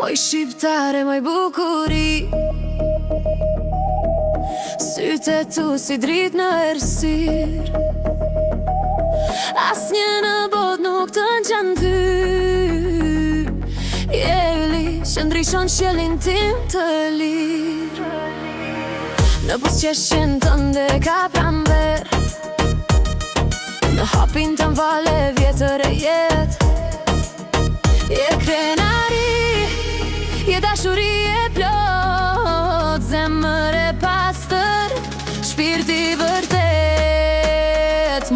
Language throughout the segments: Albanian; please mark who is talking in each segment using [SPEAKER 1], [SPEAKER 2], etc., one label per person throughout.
[SPEAKER 1] Moj shqiptare, moj bukuri, sytë tu si dritë në errësirë. Asnjë në botë nuk të ngjan ty. Je yli që ndriçon qiellin tim të lirë. Në buzëqeshjen tënde ka pranver, në hapin të vale vjetër e jetë. Je krenari, je dashuri e plot, zemër e pastër, shpirti vërtet.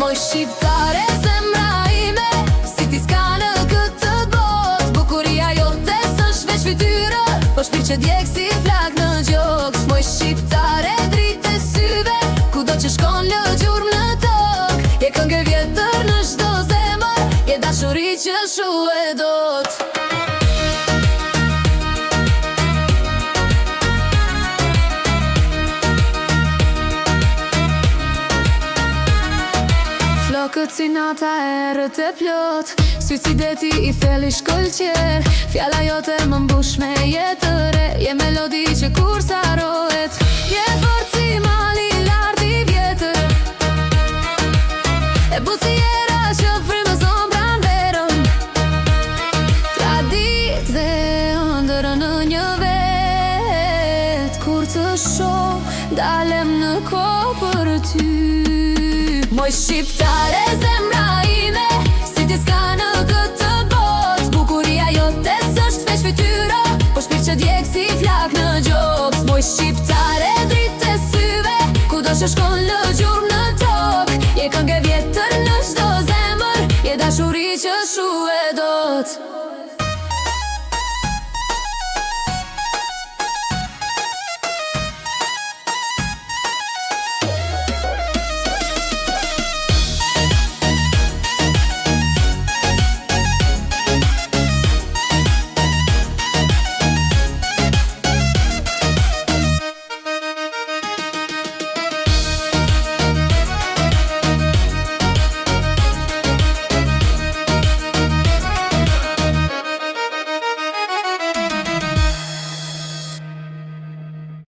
[SPEAKER 1] Moj shqiptare, zemra ime, si ti s'ka në këtë botë. Bukuria jote s'është veç fytyrë, po shpirt që djeg si flak në gjoks. Moj shqiptare, dritë e syve, kudo që shkon lë gjurmë në tokë. Je këngë vjetër në çdo zemër, je dashuri që shuhet dot. Flokët si nata erët e plot, sytë si deti i theli shkëlqyer. Fjalla jote më mbush me jetë re, je melodi që kur sarohet. Je fort si mali lart i vjetër, e butësiera që frymëzon pranverën. Tradit dhe ëndër në një vet, kur të shoh dalem në kohë për ty. Moj shqiptare, zemra ime, si ti s'ka në këtë botë. Bukuria jote s'është veç fytyra, po shpirt që djeg si flak në gjoks. Moj shqiptare, dritë e syve, kudo që shkon lë